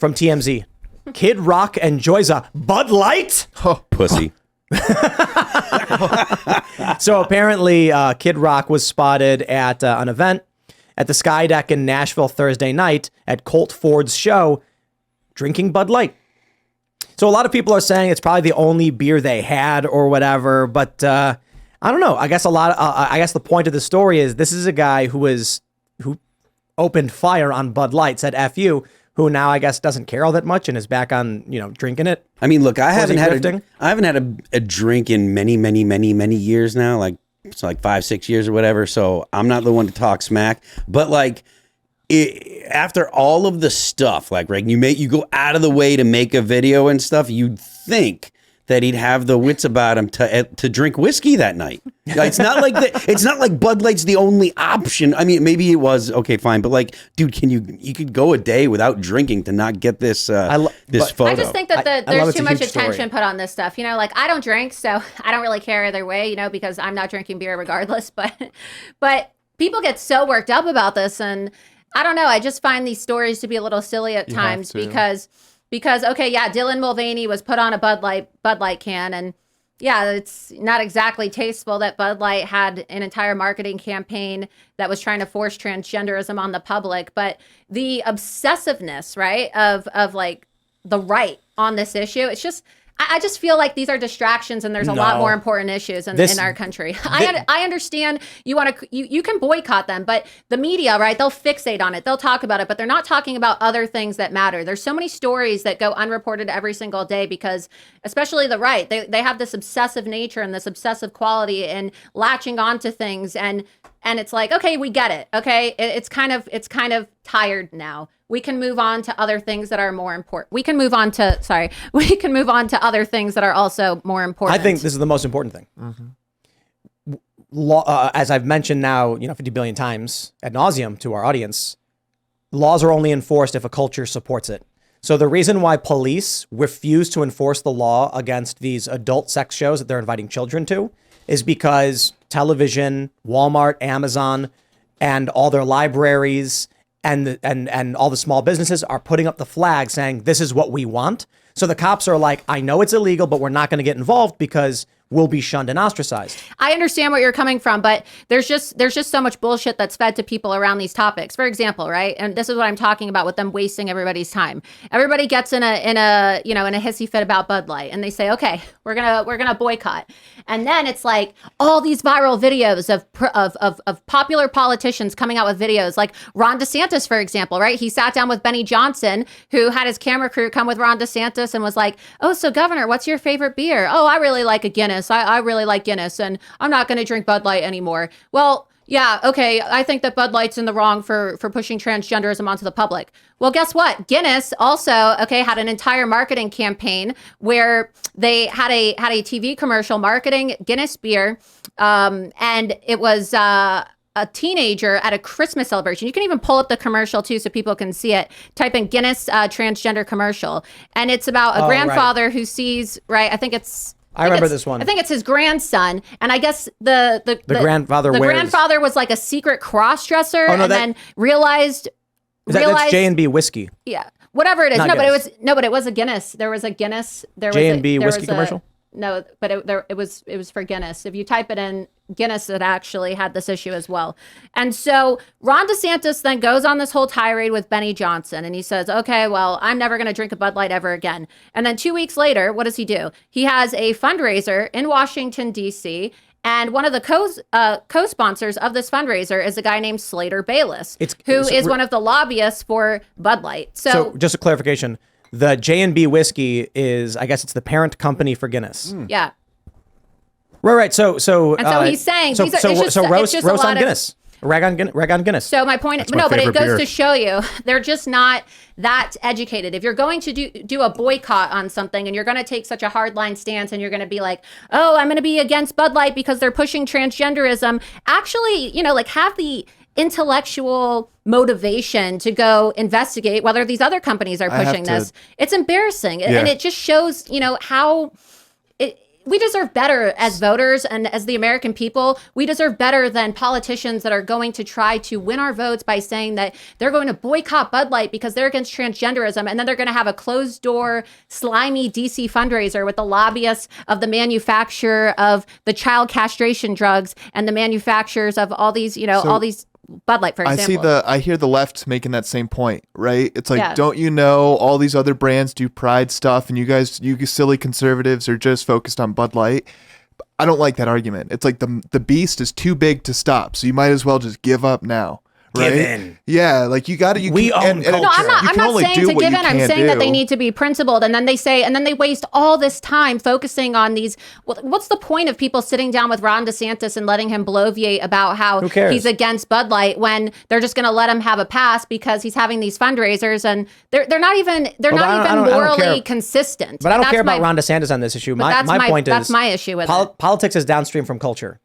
from TMZ. Kid Rock enjoys a Bud Light? Pussy. So apparently Kid Rock was spotted at an event at the Sky Deck in Nashville Thursday night at Colt Ford's show drinking Bud Light. So a lot of people are saying it's probably the only beer they had or whatever, but I don't know. I guess I guess the point of the story is this is a guy who opened fire on Bud Light, said F you, who now I guess doesn't care all that much and is back on, drinking it. I mean, look, I haven't had a drink in many years now, like 5-6 years or whatever. So I'm not the one to talk smack, but like after all of the stuff, like right, you go out of the way to make a video and stuff, you'd think that he'd have the wits about him to drink whiskey that night. It's not like Bud Light's the only option. I mean, maybe it was okay, fine, but like, dude, you could go a day without drinking to not get this this photo. I just think that there's too much attention put on this stuff. Like I don't drink, so I don't really care either way. Because I'm not drinking beer regardless. But people get so worked up about this, and I don't know. I just find these stories to be a little silly at times because okay, yeah, Dylan Mulvaney was put on a Bud Light can, and yeah, it's not exactly tasteful that Bud Light had an entire marketing campaign that was trying to force transgenderism on the public, but the obsessiveness, right, of like the right on this issue, it's just I just feel like these are distractions, and there's a lot more important issues in our country. I understand you can boycott them, but the media, right? They'll fixate on it. They'll talk about it, but they're not talking about other things that matter. There's so many stories that go unreported every single day because, especially the right, they have this obsessive nature and this obsessive quality in latching onto things, and it's like, okay, we get it. Okay, it's kind of tired now. We can move on to other things that are more important. We can move on to other things that are also more important. I think this is the most important thing. Mm-hmm. Law, as I've mentioned now, 50 billion times ad nauseum to our audience, laws are only enforced if a culture supports it. So the reason why police refuse to enforce the law against these adult sex shows that they're inviting children to is because television, Walmart, Amazon, and all their libraries and all the small businesses are putting up the flag saying, this is what we want. So the cops are like, I know it's illegal, but we're not going to get involved because we'll be shunned and ostracized. I understand where you're coming from, but there's just so much bullshit that's fed to people around these topics. For example, right? And this is what I'm talking about with them wasting everybody's time. Everybody gets in a hissy fit about Bud Light, and they say, okay, we're gonna boycott. And then it's like all these viral videos of popular politicians coming out with videos, like Ron DeSantis, for example, right? He sat down with Benny Johnson, who had his camera crew come with Ron DeSantis and was like, oh, so Governor, what's your favorite beer? Oh, I really like a Guinness. I really like Guinness, and I'm not going to drink Bud Light anymore. Well, yeah, okay, I think that Bud Light's in the wrong for pushing transgenderism onto the public. Well, guess what? Guinness also, okay, had an entire marketing campaign where they had a TV commercial marketing Guinness beer, and it was a teenager at a Christmas celebration. You can even pull up the commercial too so people can see it. Type in Guinness transgender commercial, and it's about a grandfather who sees, right, I remember this one. I think it's his grandson, and I guess the grandfather was like a secret cross-dresser, then realized that's J&B whiskey. Yeah, whatever it is. But it was a Guinness. There was a Guinness. J&B whiskey commercial. No, but it was for Guinness. If you type it in Guinness, it actually had this issue as well. And so Ron DeSantis then goes on this whole tirade with Benny Johnson, and he says, okay, well, I'm never going to drink a Bud Light ever again. And then 2 weeks later, what does he do? He has a fundraiser in Washington, D.C., and one of the co-sponsors of this fundraiser is a guy named Slater Bayless, who is one of the lobbyists for Bud Light. So just a clarification. The J&B whiskey is, I guess it's the parent company for Guinness. Yeah. Right. So he's saying, roast on Guinness. Rag on Guinness. So my point, but it goes to show you they're just not that educated. If you're going to do a boycott on something and you're going to take such a hardline stance and you're going to be like, oh, I'm going to be against Bud Light because they're pushing transgenderism, actually, have the intellectual motivation to go investigate whether these other companies are pushing this. It's embarrassing. And it just shows, how we deserve better as voters and as the American people. We deserve better than politicians that are going to try to win our votes by saying that they're going to boycott Bud Light because they're against transgenderism. And then they're going to have a closed door, slimy DC fundraiser with the lobbyists of the manufacturer of the child castration drugs and the manufacturers of all these, all these Bud Light, for example. I hear the left making that same point, right? It's like, don't you know all these other brands do pride stuff and you silly conservatives are just focused on Bud Light? I don't like that argument. It's like the beast is too big to stop, so you might as well just give up now. Right? Give in. Yeah, like you got to. We own culture. No, I'm not saying to give in. I'm saying that they need to be principled, and then they waste all this time focusing on these. What's the point of people sitting down with Ron DeSantis and letting him bloviate about how he's against Bud Light when they're just going to let him have a pass because he's having these fundraisers and they're not even morally consistent. But I don't care about Ron DeSantis on this issue. My point is that's my issue with it. Politics is downstream from culture.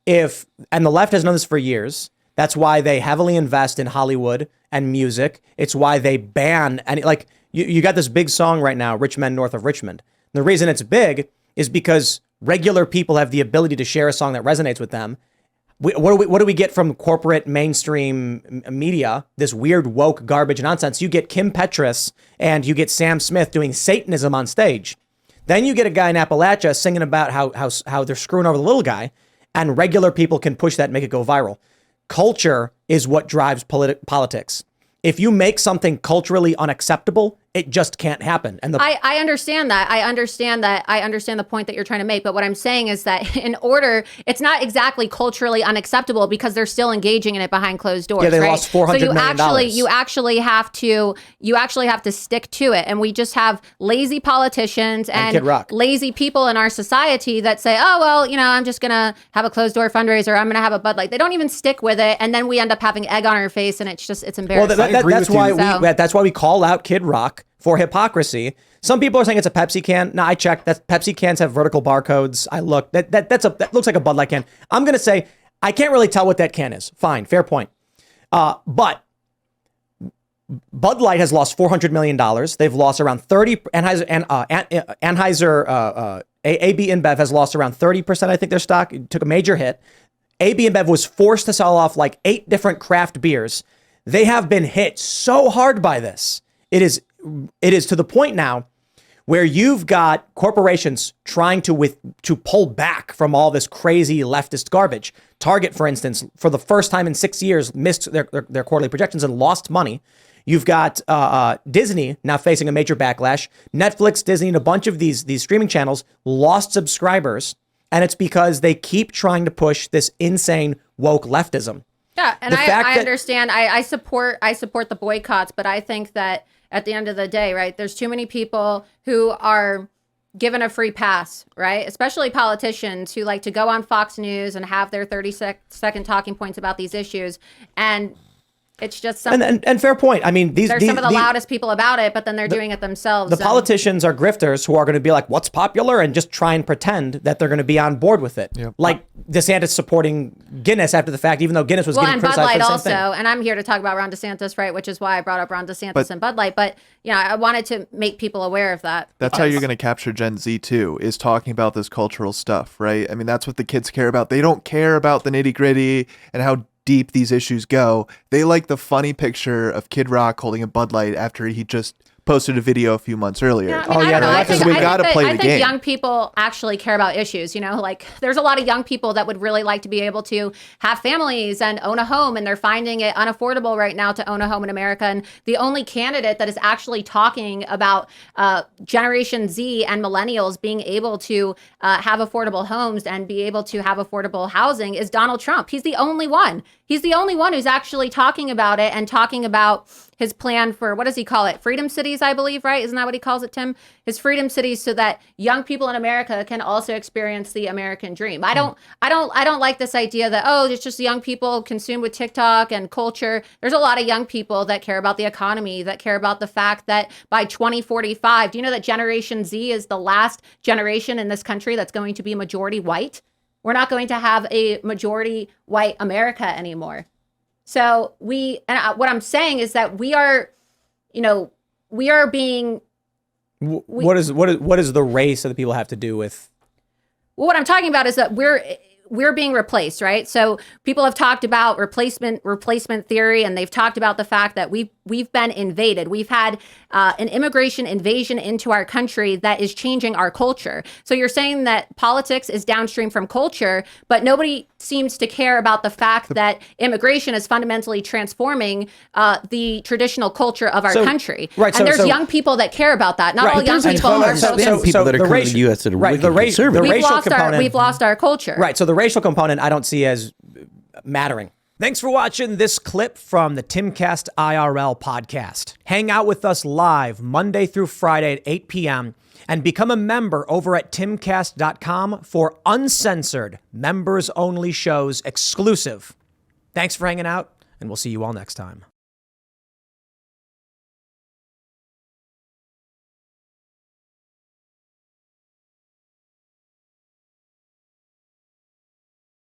And the left has known this for years. That's why they heavily invest in Hollywood and music. It's why they ban, and like you got this big song right now, Rich Men North of Richmond. And the reason it's big is because regular people have the ability to share a song that resonates with them. What do we get from corporate mainstream media? This weird woke garbage nonsense. You get Kim Petras and you get Sam Smith doing Satanism on stage. Then you get a guy in Appalachia singing about how they're screwing over the little guy, and regular people can push that and make it go viral. Culture is what drives politics. If you make something culturally unacceptable, it just can't happen. And I understand that. I understand the point that you're trying to make. But what I'm saying is that it's not exactly culturally unacceptable because they're still engaging in it behind closed doors. Yeah, they right? lost $400 million. You actually have to stick to it. And we just have lazy politicians and lazy people in our society that say, oh, well, I'm just going to have a closed door fundraiser. I'm going to have a Bud Light. They don't even stick with it. And then we end up having egg on our face and it's embarrassing. Well, that's why we call out Kid Rock for hypocrisy. Some people are saying it's a Pepsi can. No, I checked. Pepsi cans have vertical barcodes. I looked. That looks like a Bud Light can. I'm gonna say I can't really tell what that can is. Fine, fair point. But Bud Light has lost $400 million. They've lost around 30. Anheuser AB InBev has lost around 30%. I think their stock took a major hit. AB InBev was forced to sell off like 8 different craft beers. They have been hit so hard by this. It is to the point now where you've got corporations trying to pull back from all this crazy leftist garbage. Target, for instance, for the first time in 6 years, missed their quarterly projections and lost money. You've got Disney now facing a major backlash. Netflix, Disney, and a bunch of these streaming channels lost subscribers, and it's because they keep trying to push this insane woke leftism. Yeah, and I understand. I support the boycotts, but I think that at the end of the day, right, there's too many people who are given a free pass, right? Especially politicians who like to go on Fox News and have their 30-second talking points about these issues. And it's just something. And fair point. I mean, they're some of the loudest people about it, but then they're doing it themselves. The politicians are grifters who are going to be like, what's popular? And just try and pretend that they're going to be on board with it. Yep. Like DeSantis supporting Guinness after the fact, even though Guinness was getting criticized for the same thing. Bud Light also. And I'm here to talk about Ron DeSantis, right? Which is why I brought up Ron DeSantis and Bud Light. But, I wanted to make people aware of that. That's how you're going to capture Gen Z too, is talking about this cultural stuff, right? I mean, that's what the kids care about. They don't care about the nitty gritty and how deep these issues go. They like the funny picture of Kid Rock holding a Bud Light after he just posted a video a few months earlier. Yeah, I think we got to play the game. I think young people actually care about issues. Like there's a lot of young people that would really like to be able to have families and own a home, and they're finding it unaffordable right now to own a home in America. And the only candidate that is actually talking about Generation Z and millennials being able to have affordable homes and be able to have affordable housing is Donald Trump. He's the only one. He's the only one who's actually talking about it and talking about his plan for, what does he call it? Freedom cities, I believe, right? Isn't that what he calls it, Tim? His freedom cities, so that young people in America can also experience the American dream. I don't like this idea that, it's just young people consumed with TikTok and culture. There's a lot of young people that care about the economy, that care about the fact that by 2045, do you know that Generation Z is the last generation in this country that's going to be majority white? We're not going to have a majority white America anymore. So what I'm saying is that we are being. What is the race that the people have to do with Well, what I'm talking about is that we're being replaced, right? So people have talked about replacement theory, and they've talked about the fact that we've been invaded. We've had an immigration invasion into our country that is changing our culture. So you're saying that politics is downstream from culture, but nobody seems to care about the fact that immigration is fundamentally transforming the traditional culture of our country. Right. And there's young people that care about that. Not all young people are. People that are coming to the U.S. that are wicked conservative. We've lost our culture. Right. So the racial component I don't see as mattering. Thanks for watching this clip from the Timcast IRL podcast. Hang out with us live Monday through Friday at 8 p.m. and become a member over at timcast.com for uncensored, members-only shows exclusive. Thanks for hanging out, and we'll see you all next time.